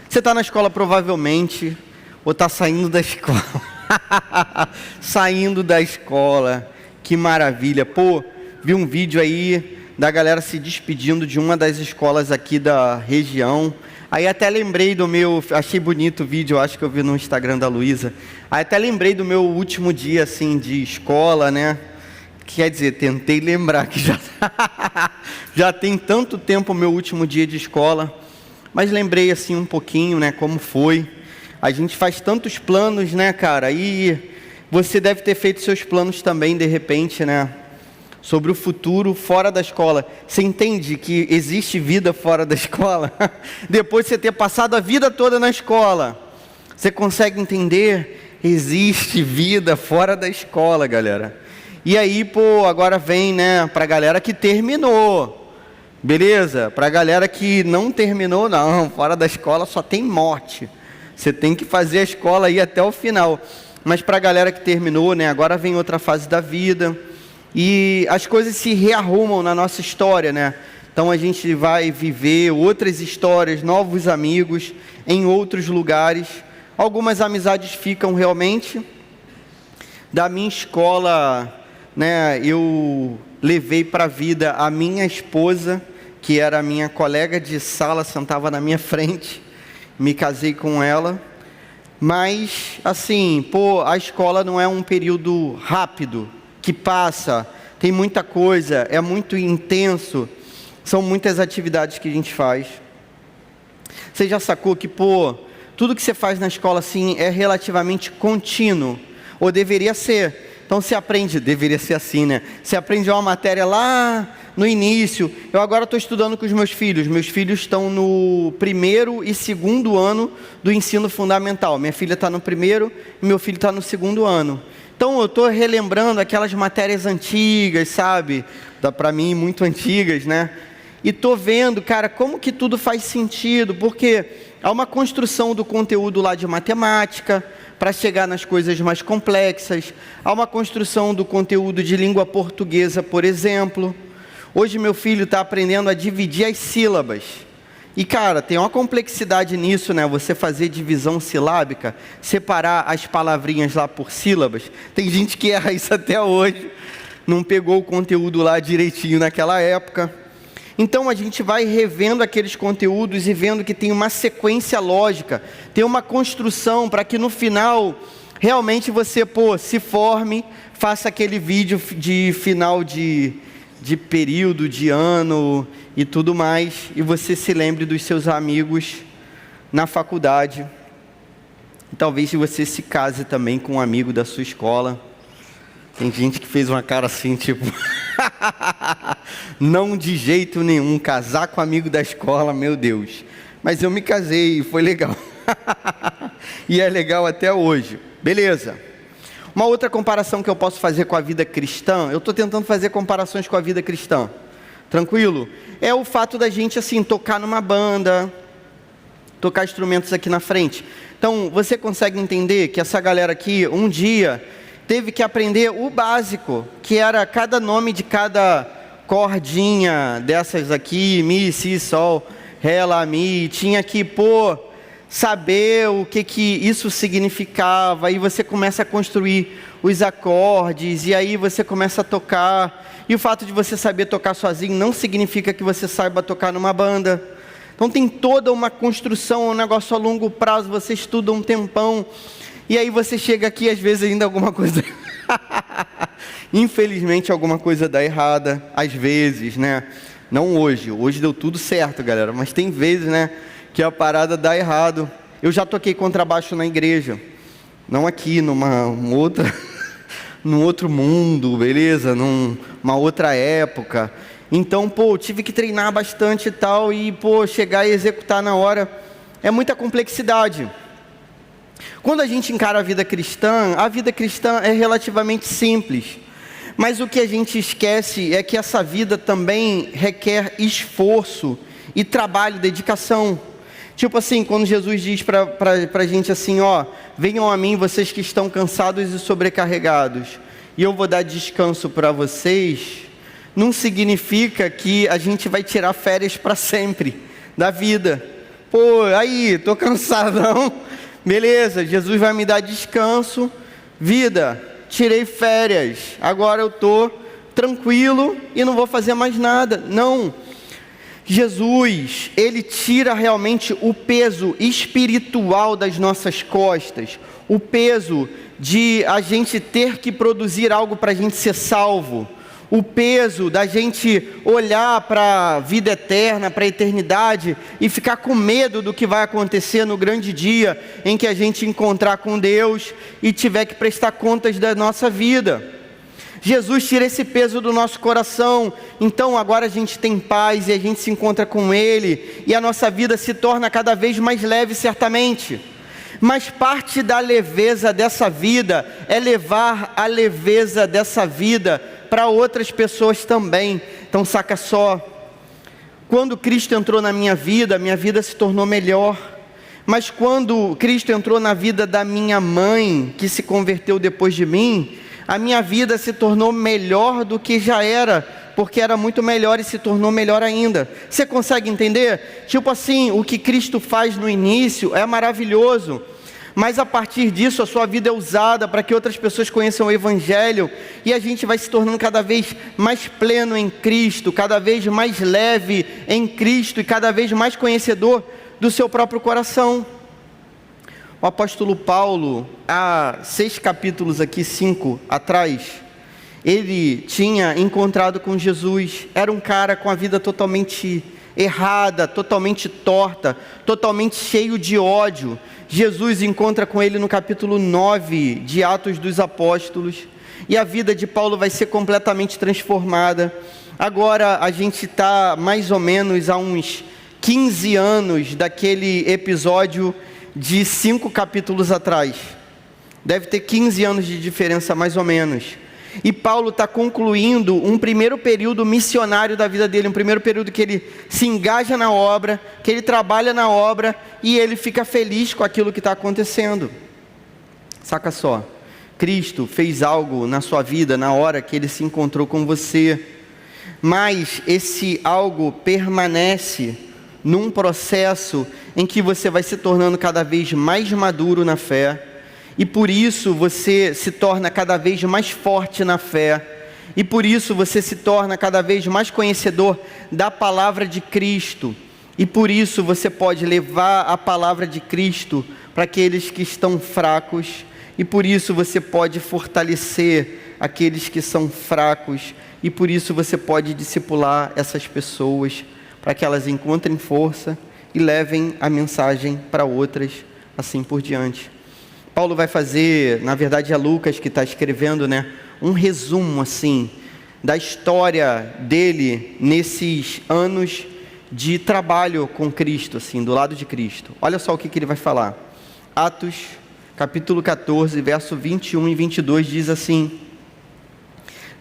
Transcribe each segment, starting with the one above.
Você está na escola provavelmente, ou está saindo da escola. Saindo da escola, que maravilha. Pô, vi um vídeo aí da galera se despedindo de uma das escolas aqui da região. Aí até lembrei do meu, achei bonito o vídeo, acho que eu vi no Instagram da Luísa. Aí até lembrei do meu último dia, assim, de escola, né? Quer dizer, tentei lembrar que já tem tanto tempo o meu último dia de escola. Mas lembrei, assim, um pouquinho, né, como foi. A gente faz tantos planos, né, cara? E você deve ter feito seus planos também, de repente, né? Sobre o futuro fora da escola. Você entende que existe vida fora da escola? Depois de você ter passado a vida toda na escola, você consegue entender? Existe vida fora da escola, galera. E aí, pô, agora vem, né, pra galera que terminou, beleza? Pra galera que não terminou, não, fora da escola só tem morte. Você tem que fazer a escola aí até o final. Mas pra galera que terminou, né, agora vem outra fase da vida. E as coisas se rearrumam na nossa história, né? Então a gente vai viver outras histórias, novos amigos em outros lugares. Algumas amizades ficam realmente. Da minha escola, né, eu levei para a vida a minha esposa, que era a minha colega de sala, sentava na minha frente. Me casei com ela. Mas, assim, pô, a escola não é um período rápido, que passa, tem muita coisa, é muito intenso, são muitas atividades que a gente faz. Você já sacou que, pô, tudo que você faz na escola, assim, é relativamente contínuo, ou deveria ser. Então você aprende, deveria ser assim, né? Você aprende uma matéria lá no início. Eu agora estou estudando com os meus filhos estão no 1º e 2º ano do ensino fundamental. Minha filha está no 1º e meu filho está no 2º ano. Então eu estou relembrando aquelas matérias antigas, sabe? Para mim, muito antigas, né? E estou vendo, cara, como que tudo faz sentido, porque há uma construção do conteúdo lá de matemática, para chegar nas coisas mais complexas. Há uma construção do conteúdo de língua portuguesa, por exemplo. Hoje meu filho está aprendendo a dividir as sílabas. E, cara, tem uma complexidade nisso, né? Você fazer divisão silábica, separar as palavrinhas lá por sílabas. Tem gente que erra isso até hoje. Não pegou o conteúdo lá direitinho naquela época. Então, a gente vai revendo aqueles conteúdos e vendo que tem uma sequência lógica. Tem uma construção para que no final, realmente você, pô, se forme, faça aquele vídeo de final de período, de ano e tudo mais, e você se lembre dos seus amigos na faculdade. E talvez você se case também com um amigo da sua escola. Tem gente que fez uma cara assim, tipo... Não de jeito nenhum, casar com amigo da escola, meu Deus. Mas eu me casei e foi legal. E é legal até hoje. Beleza. Uma outra comparação que eu posso fazer com a vida cristã, eu estou tentando fazer comparações com a vida cristã, tranquilo? É o fato da gente, assim, tocar numa banda, tocar instrumentos aqui na frente. Então, você consegue entender que essa galera aqui, um dia, teve que aprender o básico, que era cada nome de cada cordinha dessas aqui, mi, si, sol, ré, lá, mi, tinha que, pô, saber o que isso significava, aí você começa a construir os acordes, e aí você começa a tocar, e o fato de você saber tocar sozinho não significa que você saiba tocar numa banda. Então tem toda uma construção, um negócio a longo prazo, você estuda um tempão, e aí você chega aqui, às vezes ainda alguma coisa... Infelizmente alguma coisa dá errada, às vezes, né? Não hoje, hoje deu tudo certo, galera, mas tem vezes, né, que a parada dá errado. Eu já toquei contrabaixo na igreja, não aqui, num outro mundo, beleza? Numa outra época. Então, pô, tive que treinar bastante e tal, e, pô, chegar e executar na hora, é muita complexidade. Quando a gente encara a vida cristã é relativamente simples. Mas o que a gente esquece é que essa vida também requer esforço e trabalho, dedicação. Tipo assim, quando Jesus diz para a gente assim, ó, venham a mim vocês que estão cansados e sobrecarregados, e eu vou dar descanso para vocês, não significa que a gente vai tirar férias para sempre da vida. Pô, aí, tô cansadão. Beleza, Jesus vai me dar descanso. Vida, tirei férias. Agora eu tô tranquilo e não vou fazer mais nada. Não. Jesus, Ele tira realmente o peso espiritual das nossas costas. O peso de a gente ter que produzir algo para a gente ser salvo. O peso da gente olhar para a vida eterna, para a eternidade e ficar com medo do que vai acontecer no grande dia em que a gente encontrar com Deus e tiver que prestar contas da nossa vida. Jesus tira esse peso do nosso coração, então agora a gente tem paz e a gente se encontra com Ele e a nossa vida se torna cada vez mais leve, certamente. Mas parte da leveza dessa vida é levar a leveza dessa vida para outras pessoas também. Então saca só, quando Cristo entrou na minha vida se tornou melhor. Mas quando Cristo entrou na vida da minha mãe, que se converteu depois de mim, a minha vida se tornou melhor do que já era, porque era muito melhor e se tornou melhor ainda. Você consegue entender? Tipo assim, o que Cristo faz no início é maravilhoso, mas a partir disso a sua vida é usada para que outras pessoas conheçam o Evangelho, e a gente vai se tornando cada vez mais pleno em Cristo, cada vez mais leve em Cristo e cada vez mais conhecedor do seu próprio coração. O apóstolo Paulo, há 6 capítulos aqui, 5 atrás, ele tinha encontrado com Jesus. Era um cara com a vida totalmente errada, totalmente torta, totalmente cheio de ódio. Jesus encontra com ele no capítulo 9 de Atos dos Apóstolos, e a vida de Paulo vai ser completamente transformada. Agora a gente está mais ou menos a uns 15 anos daquele episódio de 5 capítulos atrás. Deve ter 15 anos de diferença mais ou menos. E Paulo está concluindo um primeiro período missionário da vida dele, um primeiro período que ele se engaja na obra, que ele trabalha na obra e ele fica feliz com aquilo que está acontecendo. Saca só, Cristo fez algo na sua vida na hora que ele se encontrou com você, mas esse algo permanece num processo em que você vai se tornando cada vez mais maduro na fé, e por isso você se torna cada vez mais forte na fé, e por isso você se torna cada vez mais conhecedor da palavra de Cristo, e por isso você pode levar a palavra de Cristo para aqueles que estão fracos, e por isso você pode fortalecer aqueles que são fracos, e por isso você pode discipular essas pessoas, para que elas encontrem força e levem a mensagem para outras, assim por diante. Paulo vai fazer, na verdade é Lucas que está escrevendo, um resumo assim, da história dele nesses anos de trabalho com Cristo, assim, do lado de Cristo. Olha só o que ele vai falar. Atos, capítulo 14, verso 21 e 22 diz assim: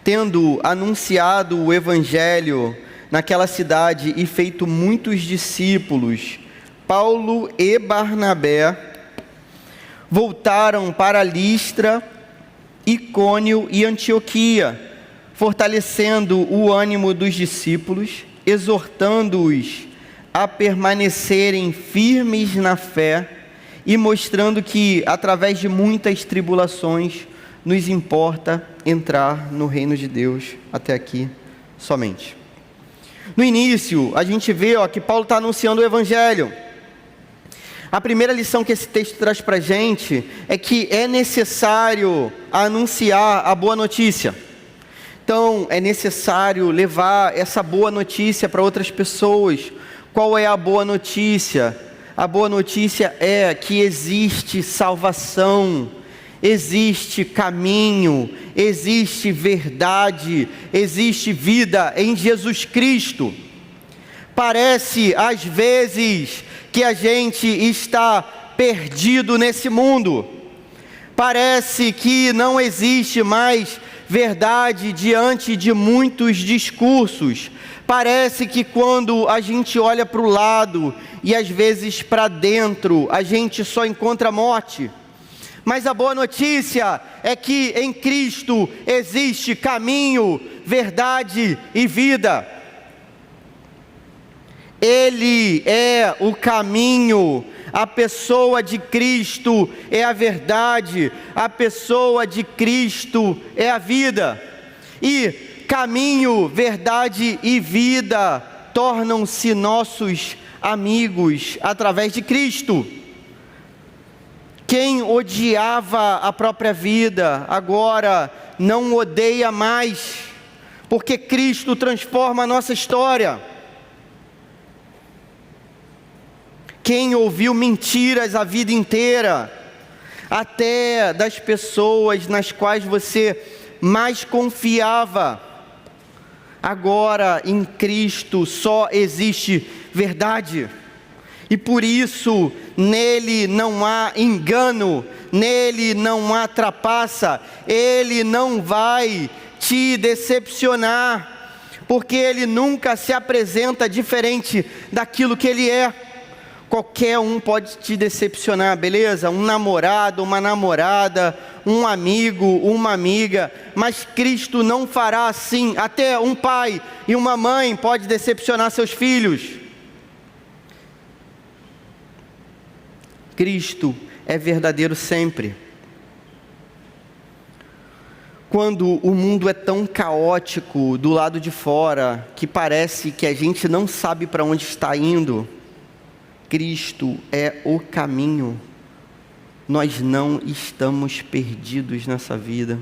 tendo anunciado o Evangelho naquela cidade e feito muitos discípulos, Paulo e Barnabé voltaram para Listra, Icônio e Antioquia, fortalecendo o ânimo dos discípulos, exortando-os a permanecerem firmes na fé e mostrando que, através de muitas tribulações, nos importa entrar no reino de Deus. Até aqui somente. No início, a gente vê que Paulo está anunciando o Evangelho. A primeira lição que esse texto traz para a gente é que é necessário anunciar a boa notícia. Então, é necessário levar essa boa notícia para outras pessoas. Qual é a boa notícia? A boa notícia é que existe salvação, existe caminho, existe verdade, existe vida em Jesus Cristo. Parece às vezes que a gente está perdido nesse mundo, parece que não existe mais verdade diante de muitos discursos, parece que quando a gente olha para o lado e às vezes para dentro, a gente só encontra morte. Mas a boa notícia é que em Cristo existe caminho, verdade e vida. Ele é o caminho, a pessoa de Cristo é a verdade, a pessoa de Cristo é a vida. E caminho, verdade e vida tornam-se nossos amigos através de Cristo. Quem odiava a própria vida, agora não odeia mais, porque Cristo transforma a nossa história. Quem ouviu mentiras a vida inteira, até das pessoas nas quais você mais confiava, agora em Cristo só existe verdade. E por isso, nele não há engano, nele não há trapaça, ele não vai te decepcionar, porque ele nunca se apresenta diferente daquilo que ele é. Qualquer um pode te decepcionar, beleza? Um namorado, uma namorada, um amigo, uma amiga, mas Cristo não fará assim. Até um pai e uma mãe pode decepcionar seus filhos. Cristo é verdadeiro sempre. Quando o mundo é tão caótico do lado de fora, que parece que a gente não sabe para onde está indo, Cristo é o caminho. Nós não estamos perdidos nessa vida.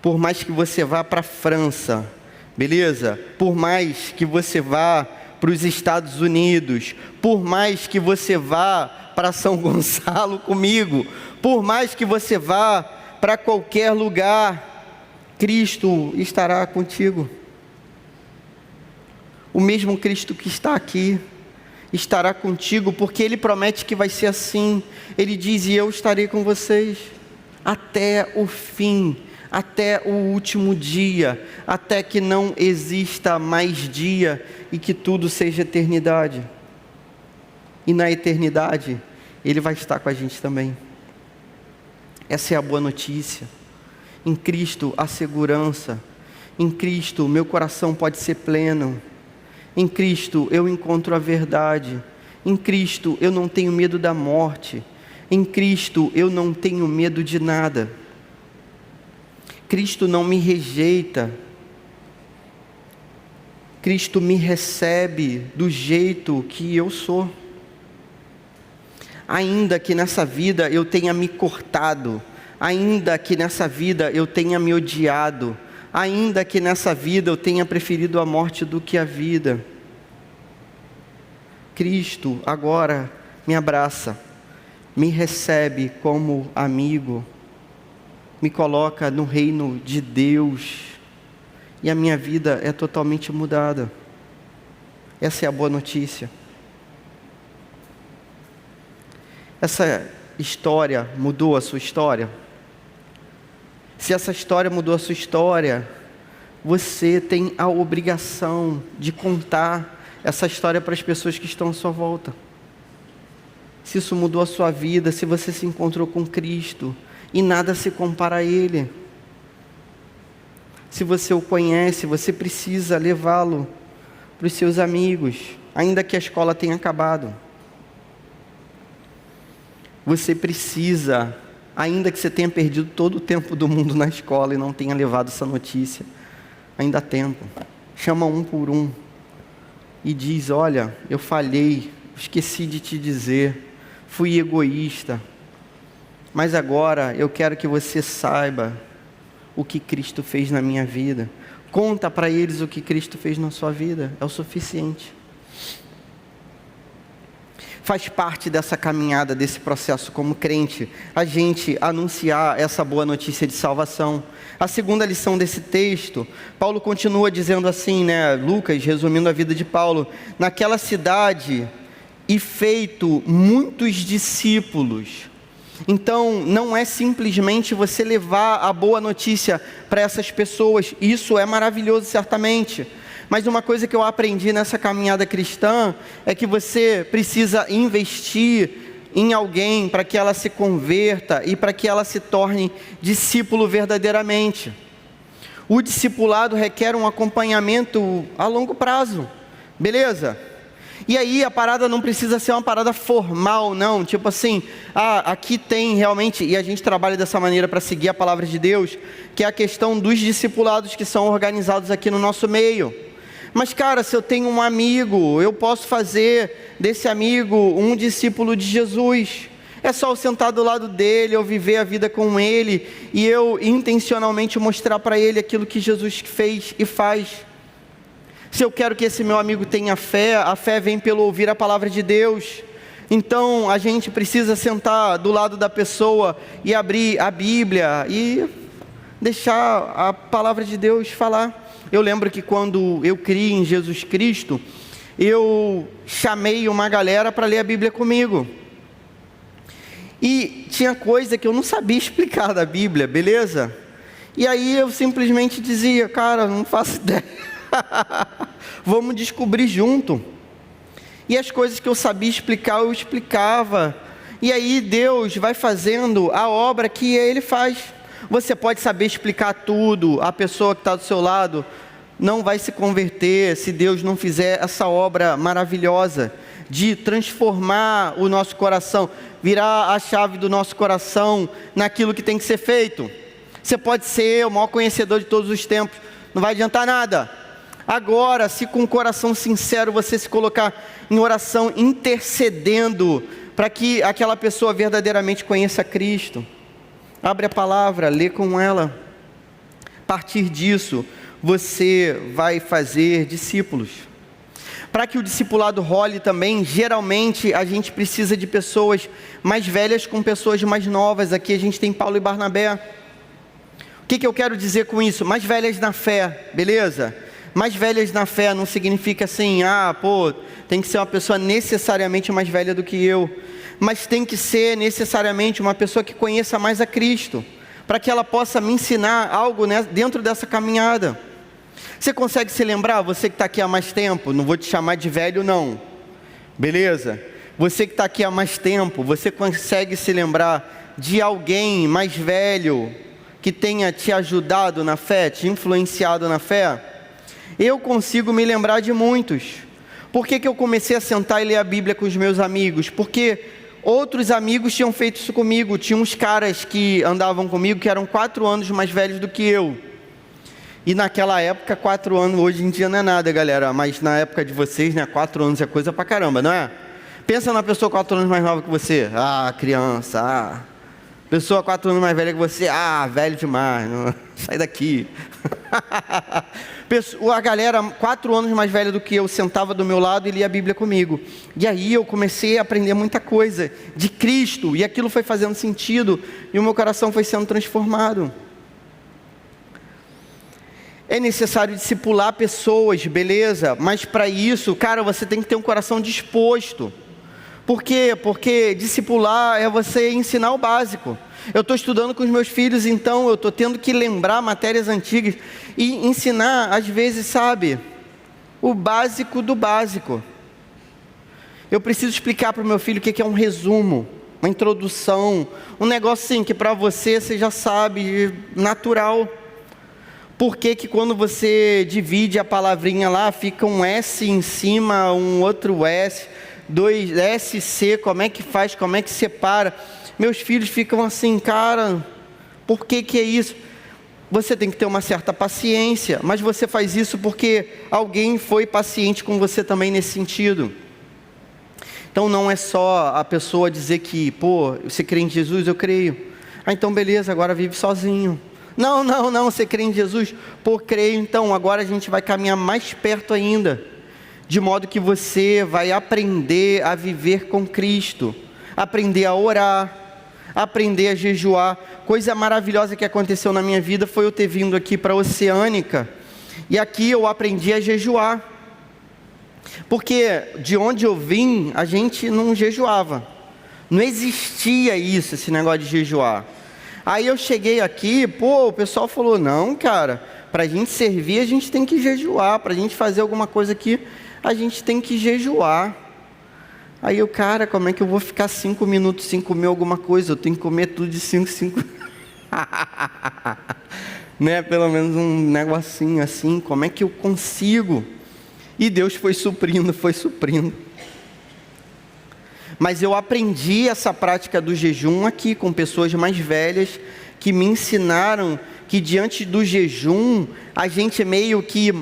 Por mais que você vá para a França, beleza? Por mais que você vá para os Estados Unidos, por mais que você vá para São Gonçalo comigo, por mais que você vá para qualquer lugar, Cristo estará contigo. O mesmo Cristo que está aqui estará contigo, porque Ele promete que vai ser assim. Ele diz: e eu estarei com vocês até o fim, até o último dia, até que não exista mais dia e que tudo seja eternidade. E na eternidade Ele vai estar com a gente também. Essa é a boa notícia. Em Cristo há segurança. Em Cristo meu coração pode ser pleno. Em Cristo eu encontro a verdade. Em Cristo eu não tenho medo da morte. Em Cristo eu não tenho medo de nada. Cristo não me rejeita. Cristo me recebe do jeito que eu sou. Ainda que nessa vida eu tenha me cortado, ainda que nessa vida eu tenha me odiado, ainda que nessa vida eu tenha preferido a morte do que a vida, Cristo agora me abraça, me recebe como amigo, me coloca no reino de Deus, e a minha vida é totalmente mudada. Essa é a boa notícia. Essa história mudou a sua história? Se essa história mudou a sua história, você tem a obrigação de contar essa história para as pessoas que estão à sua volta. Se isso mudou a sua vida, se você se encontrou com Cristo, e nada se compara a Ele. Se você o conhece, você precisa levá-lo para os seus amigos, ainda que a escola tenha acabado. Você precisa, ainda que você tenha perdido todo o tempo do mundo na escola e não tenha levado essa notícia, ainda há tempo. Chama um por um e diz: olha, eu falhei, esqueci de te dizer, fui egoísta, mas agora eu quero que você saiba o que Cristo fez na minha vida. Conta para eles o que Cristo fez na sua vida, é o suficiente. Faz parte dessa caminhada, desse processo como crente, a gente anunciar essa boa notícia de salvação. A segunda lição desse texto, Paulo continua dizendo assim, Lucas, resumindo a vida de Paulo: naquela cidade e feito muitos discípulos. Então, não é simplesmente você levar a boa notícia para essas pessoas, isso é maravilhoso certamente. Mas uma coisa que eu aprendi nessa caminhada cristã é que você precisa investir em alguém para que ela se converta e para que ela se torne discípulo verdadeiramente. O discipulado requer um acompanhamento a longo prazo. Beleza? E aí a parada não precisa ser uma parada formal, não. Tipo assim, aqui tem realmente, e a gente trabalha dessa maneira para seguir a palavra de Deus, que é a questão dos discipulados que são organizados aqui no nosso meio. Mas cara, se eu tenho um amigo, eu posso fazer desse amigo um discípulo de Jesus. É só eu sentar do lado dele, eu viver a vida com ele, e eu intencionalmente mostrar para ele aquilo que Jesus fez e faz. Se eu quero que esse meu amigo tenha fé, a fé vem pelo ouvir a palavra de Deus. Então a gente precisa sentar do lado da pessoa e abrir a Bíblia e deixar a palavra de Deus falar. Eu lembro que quando eu criei em Jesus Cristo, eu chamei uma galera para ler a Bíblia comigo. E tinha coisa que eu não sabia explicar da Bíblia, beleza? E aí eu simplesmente dizia, cara, não faço ideia. Vamos descobrir junto. E as coisas que eu sabia explicar, eu explicava. E aí Deus vai fazendo a obra que Ele faz. Você pode saber explicar tudo, a pessoa que está do seu lado não vai se converter se Deus não fizer essa obra maravilhosa de transformar o nosso coração, virar a chave do nosso coração naquilo que tem que ser feito. Você pode ser o maior conhecedor de todos os tempos, não vai adiantar nada. Agora, se com um coração sincero você se colocar em oração, intercedendo para que aquela pessoa verdadeiramente conheça Cristo, abre a palavra, lê com ela. A partir disso, você vai fazer discípulos. Para que o discipulado role também, geralmente a gente precisa de pessoas mais velhas com pessoas mais novas. Aqui a gente tem Paulo e Barnabé. O que eu quero dizer com isso? Mais velhas na fé, beleza? Mais velhas na fé não significa assim, tem que ser uma pessoa necessariamente mais velha do que eu. Mas tem que ser necessariamente uma pessoa que conheça mais a Cristo, para que ela possa me ensinar algo dentro dessa caminhada. Você consegue se lembrar, você que está aqui há mais tempo, não vou te chamar de velho não, beleza? Você que está aqui há mais tempo, você consegue se lembrar de alguém mais velho, que tenha te ajudado na fé, te influenciado na fé? Eu consigo me lembrar de muitos. Por que eu comecei a sentar e ler a Bíblia com os meus amigos? Porque outros amigos tinham feito isso comigo. Tinha uns caras que andavam comigo que eram 4 anos mais velhos do que eu. E naquela época, 4 anos, hoje em dia não é nada, galera. Mas na época de vocês, 4 anos é coisa pra caramba, não é? Pensa na pessoa 4 anos mais nova que você. Criança, Pessoa 4 anos mais velha que você. Velho demais, sai daqui. A galera 4 anos mais velha do que eu sentava do meu lado e lia a Bíblia comigo. E aí eu comecei a aprender muita coisa de Cristo, e aquilo foi fazendo sentido, e o meu coração foi sendo transformado. É necessário discipular pessoas, beleza? Mas para isso, cara, você tem que ter um coração disposto. Por quê? Porque discipular é você ensinar o básico. Eu estou estudando com os meus filhos, então eu estou tendo que lembrar matérias antigas e ensinar, às vezes, o básico do básico. Eu preciso explicar para o meu filho o que é um resumo, uma introdução, um negócio assim que para você já sabe, natural. Por que quando você divide a palavrinha lá, fica um S em cima, um outro S, 2 SC, como é que faz, como é que separa? Meus filhos ficam assim, cara, por que é isso? Você tem que ter uma certa paciência, mas você faz isso porque alguém foi paciente com você também nesse sentido. Então não é só a pessoa dizer que, você crê em Jesus? Eu creio. Então beleza, agora vive sozinho. Não, você crê em Jesus? Creio, então agora a gente vai caminhar mais perto ainda. De modo que você vai aprender a viver com Cristo, aprender a orar, aprender a jejuar. Coisa maravilhosa que aconteceu na minha vida foi eu ter vindo aqui para a Oceânica, e aqui eu aprendi a jejuar, porque de onde eu vim, a gente não jejuava, não existia isso, esse negócio de jejuar. Aí eu cheguei aqui, o pessoal falou, não cara, para a gente servir a gente tem que jejuar, para a gente fazer alguma coisa aqui, a gente tem que jejuar. Aí eu, cara, como é que eu vou ficar 5 minutos sem comer alguma coisa? Eu tenho que comer tudo de 5. Pelo menos um negocinho assim, como é que eu consigo? E Deus foi suprindo, foi suprindo. Mas eu aprendi essa prática do jejum aqui com pessoas mais velhas que me ensinaram que diante do jejum a gente meio que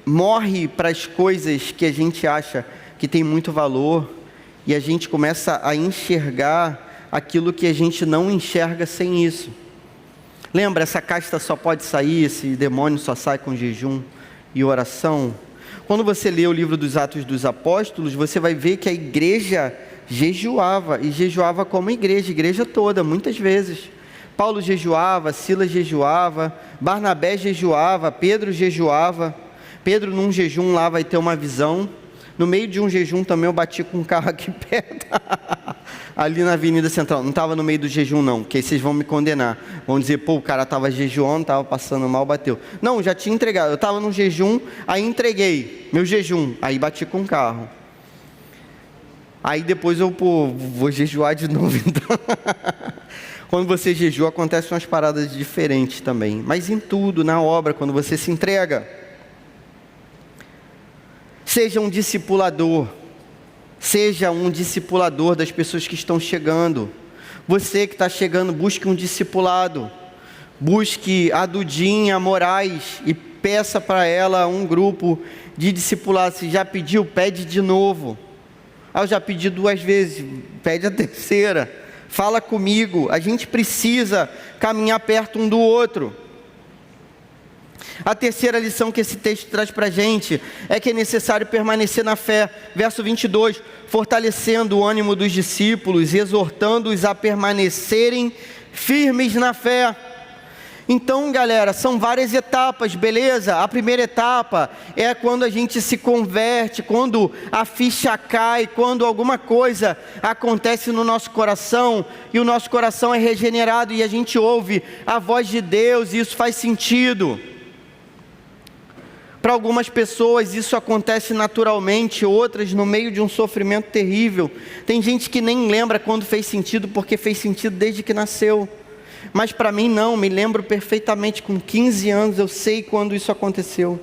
morre para as coisas que a gente acha que tem muito valor e a gente começa a enxergar aquilo que a gente não enxerga sem isso. Lembra, essa casta só pode sair, esse demônio só sai com jejum e oração? Quando você lê o livro dos Atos dos Apóstolos, você vai ver que a igreja jejuava, e jejuava como igreja toda, muitas vezes. Paulo jejuava, Silas jejuava, Barnabé jejuava, Pedro jejuava. Pedro num jejum lá vai ter uma visão. No meio de um jejum também eu bati com um carro aqui perto, ali na Avenida Central. Não estava no meio do jejum não, porque aí vocês vão me condenar. Vão dizer, pô, o cara estava jejuando, estava passando mal, bateu. Não, já tinha entregado. Eu estava no jejum, aí entreguei meu jejum, aí bati com o carro. Aí depois eu, vou jejuar de novo então. Quando você jejua, acontecem umas paradas diferentes também. Mas em tudo, na obra, quando você se entrega. Seja um discipulador. Seja um discipulador das pessoas que estão chegando. Você que está chegando, busque um discipulado. Busque a Dudinha Moraes e peça para ela um grupo de discipulado. Se já pediu, pede de novo. Eu já pedi 2 vezes, pede a terceira. Fala comigo, a gente precisa caminhar perto um do outro. A terceira lição que esse texto traz para a gente é que é necessário permanecer na fé. Verso 22, fortalecendo o ânimo dos discípulos, exortando-os a permanecerem firmes na fé. Então, galera, são várias etapas, beleza? A primeira etapa é quando a gente se converte, quando a ficha cai, quando alguma coisa acontece no nosso coração e o nosso coração é regenerado e a gente ouve a voz de Deus e isso faz sentido. Para algumas pessoas isso acontece naturalmente, outras no meio de um sofrimento terrível. Tem gente que nem lembra quando fez sentido, porque fez sentido desde que nasceu. Mas para mim não, me lembro perfeitamente, com 15 anos eu sei quando isso aconteceu.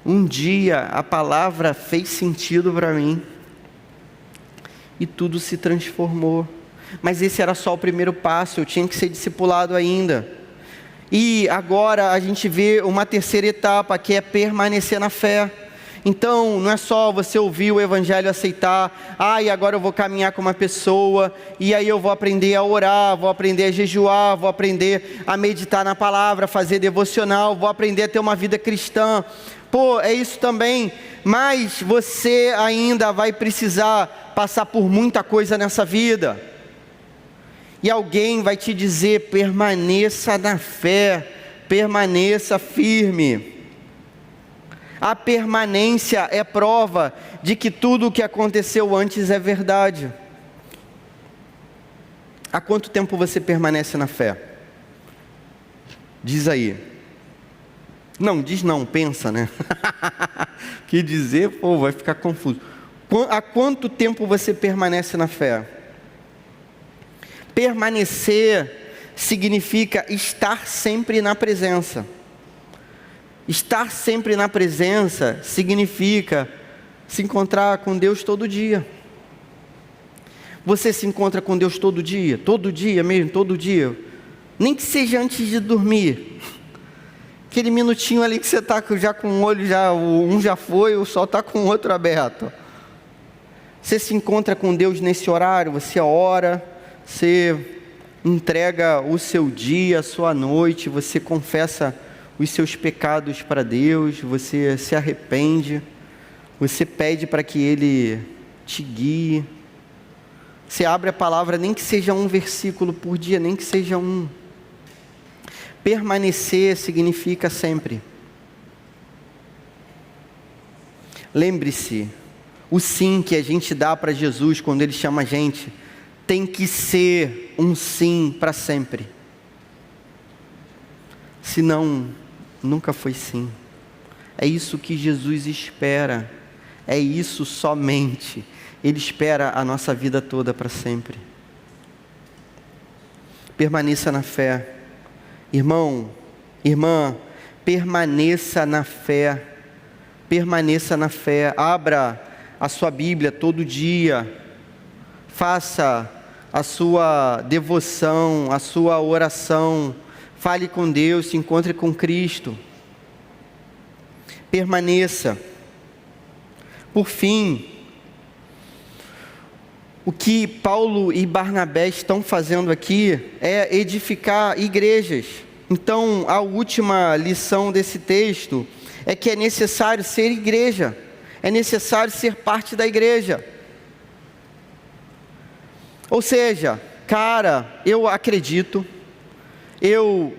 Um dia a palavra fez sentido para mim e tudo se transformou. Mas esse era só o primeiro passo, eu tinha que ser discipulado ainda. E agora a gente vê uma terceira etapa, que é permanecer na fé. Então, não é só você ouvir o Evangelho, aceitar, e agora eu vou caminhar com uma pessoa, e aí eu vou aprender a orar, vou aprender a jejuar, vou aprender a meditar na palavra, fazer devocional, vou aprender a ter uma vida cristã. É isso também, mas você ainda vai precisar passar por muita coisa nessa vida. E alguém vai te dizer, permaneça na fé, permaneça firme. A permanência é prova de que tudo o que aconteceu antes é verdade. Há quanto tempo você permanece na fé? Diz aí. Não, diz não, pensa, né? Que dizer, vai ficar confuso. Há quanto tempo você permanece na fé? Permanecer significa estar sempre na presença. Estar sempre na presença significa se encontrar com Deus todo dia. Você se encontra com Deus todo dia mesmo, todo dia. Nem que seja antes de dormir. Aquele minutinho ali que você está já com um olho, um já foi, o sol está com o outro aberto. Você se encontra com Deus nesse horário, você ora, você entrega o seu dia, a sua noite, você confessa os seus pecados para Deus, você se arrepende, você pede para que Ele te guie, você abre a palavra, nem que seja um versículo por dia, nem que seja um. Permanecer significa sempre. Lembre-se, o sim que a gente dá para Jesus quando Ele chama a gente, tem que ser um sim para sempre. Senão, nunca foi sim. É isso que Jesus espera. É isso somente. Ele espera a nossa vida toda para sempre. Permaneça na fé. Irmão, irmã, permaneça na fé. permaneça na fé, abra a sua Bíblia todo dia, faça a sua devoção, a sua oração, fale com Deus, se encontre com Cristo, permaneça. Por fim, o que Paulo e Barnabé estão fazendo aqui é edificar igrejas. Então, a última lição desse texto é que é necessário ser igreja, é necessário ser parte da igreja. Ou seja, cara, eu acredito, eu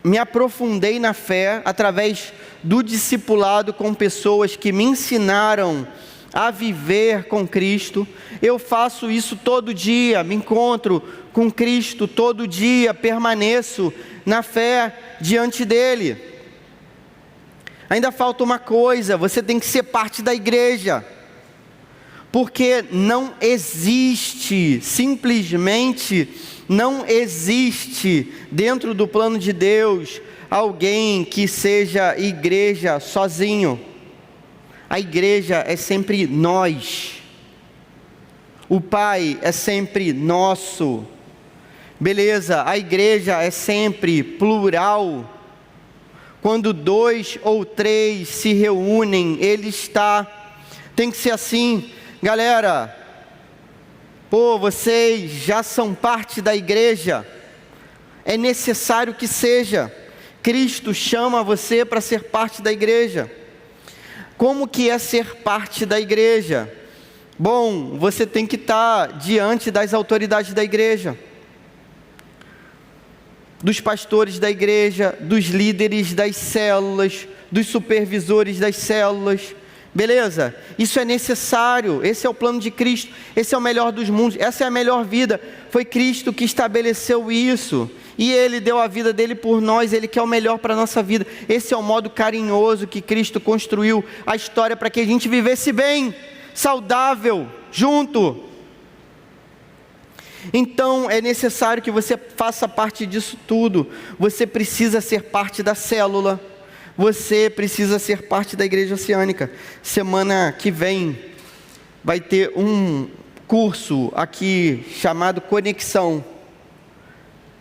me aprofundei na fé através do discipulado com pessoas que me ensinaram a viver com Cristo. Eu faço isso todo dia, me encontro com Cristo todo dia, permaneço na fé diante dele. Ainda falta uma coisa: você tem que ser parte da igreja, porque não existe, simplesmente não existe dentro do plano de Deus alguém que seja igreja sozinho. A igreja é sempre nós, o Pai é sempre nosso, beleza? A igreja é sempre plural. Quando 2 ou 3 se reúnem, Ele está. Tem que ser assim, galera. Pô, vocês já são parte da igreja, é necessário que seja. Cristo chama você para ser parte da igreja. Como que é ser parte da igreja? Bom, você tem que estar diante das autoridades da igreja, dos pastores da igreja, dos líderes das células, dos supervisores das células, beleza? Isso é necessário, esse é o plano de Cristo, esse é o melhor dos mundos, essa é a melhor vida, foi Cristo que estabeleceu isso, e Ele deu a vida dEle por nós, Ele quer o melhor para a nossa vida. Esse é o modo carinhoso que Cristo construiu a história para que a gente vivesse bem, saudável, junto. Então é necessário que você faça parte disso tudo. Você precisa ser parte da célula, você precisa ser parte da igreja oceânica. Semana que vem vai ter um curso aqui chamado Conexão.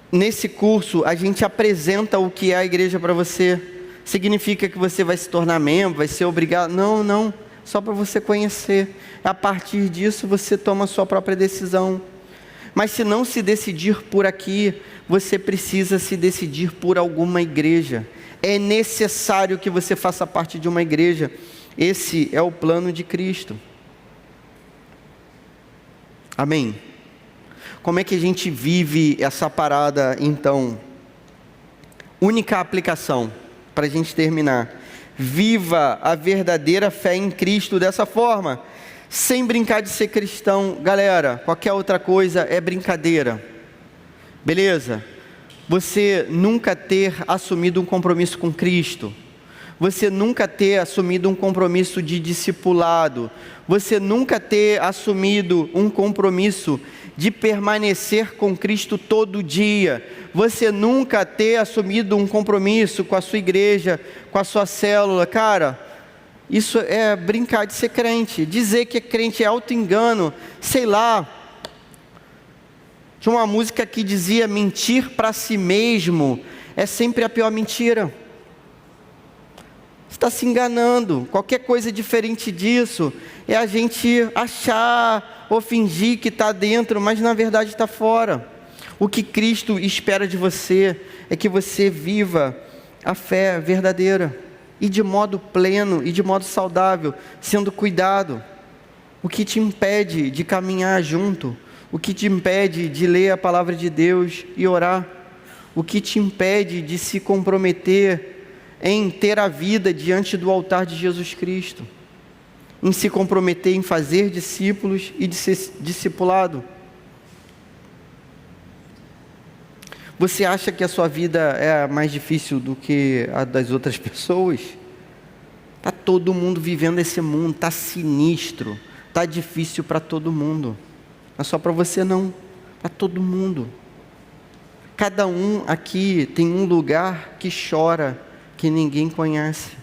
Nesse curso a gente apresenta o que é a igreja para você. Significa que você vai se tornar membro, vai ser obrigado? Não, só para você conhecer. A partir disso você toma a sua própria decisão. Mas se não se decidir por aqui, você precisa se decidir por alguma igreja. É necessário que você faça parte de uma igreja. Esse é o plano de Cristo. Amém? Como é que a gente vive essa parada então? Única aplicação, para a gente terminar. Viva a verdadeira fé em Cristo dessa forma, sem brincar de ser cristão. Galera, qualquer outra coisa é brincadeira, beleza? Você nunca ter assumido um compromisso com Cristo, você nunca ter assumido um compromisso de discipulado, você nunca ter assumido um compromisso de permanecer com Cristo todo dia, você nunca ter assumido um compromisso com a sua igreja, com a sua célula, cara, isso é brincar de ser crente. Dizer que é crente é auto-engano, sei lá. Tinha uma música que dizia: mentir para si mesmo é sempre a pior mentira. Você está se enganando. Qualquer coisa diferente disso é a gente achar ou fingir que está dentro, mas na verdade está fora. O que Cristo espera de você é que você viva a fé verdadeira, e de modo pleno, e de modo saudável, sendo cuidado. O que te impede de caminhar junto? O que te impede de ler a palavra de Deus e orar? O que te impede de se comprometer em ter a vida diante do altar de Jesus Cristo? Em se comprometer em fazer discípulos e de ser discipulado? Você acha que a sua vida é mais difícil do que a das outras pessoas? Está todo mundo vivendo esse mundo, está sinistro, está difícil para todo mundo. Não é só para você não, para todo mundo. Cada um aqui tem um lugar que chora, que ninguém conhece.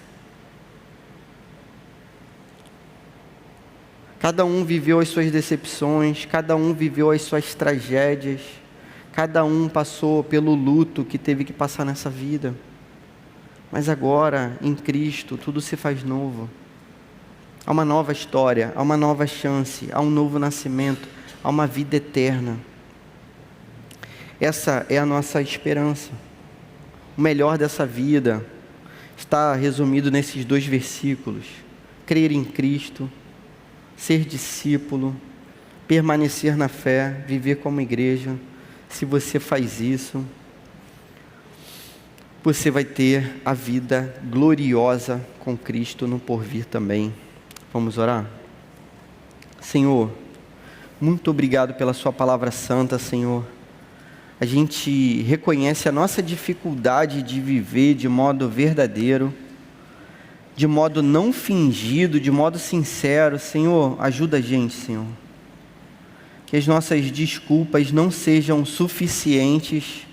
Cada um viveu as suas decepções, cada um viveu as suas tragédias, cada um passou pelo luto que teve que passar nessa vida. Mas agora, em Cristo, tudo se faz novo. Há uma nova história, há uma nova chance, há um novo nascimento, há uma vida eterna. Essa é a nossa esperança. O melhor dessa vida está resumido nesses 2 versículos: crer em Cristo, ser discípulo, permanecer na fé, viver como igreja. Se você faz isso, você vai ter a vida gloriosa com Cristo no porvir também. Vamos orar? Senhor, muito obrigado pela sua palavra santa, Senhor. A gente reconhece a nossa dificuldade de viver de modo verdadeiro, de modo não fingido, de modo sincero. Senhor, ajuda a gente, Senhor. Que as nossas desculpas não sejam suficientes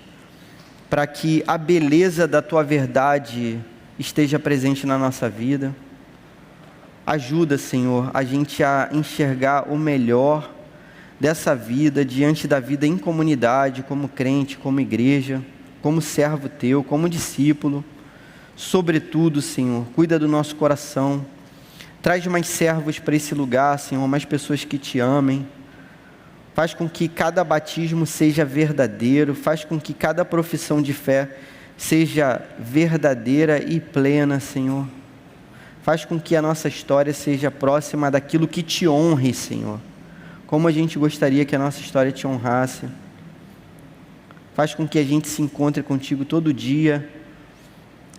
para que a beleza da Tua verdade esteja presente na nossa vida. Ajuda, Senhor, a gente a enxergar o melhor dessa vida diante da vida em comunidade, como crente, como igreja, como servo Teu, como discípulo. Sobretudo, Senhor, cuida do nosso coração. Traz mais servos para esse lugar, Senhor, mais pessoas que Te amem. Faz com que cada batismo seja verdadeiro, faz com que cada profissão de fé seja verdadeira e plena, Senhor. Faz com que a nossa história seja próxima daquilo que Te honre, Senhor. Como a gente gostaria que a nossa história Te honrasse. Faz com que a gente se encontre contigo todo dia,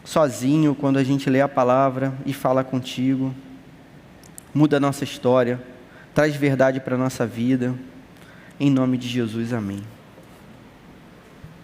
sozinho, quando a gente lê a palavra e fala contigo. Muda a nossa história, traz verdade para a nossa vida. Em nome de Jesus, amém.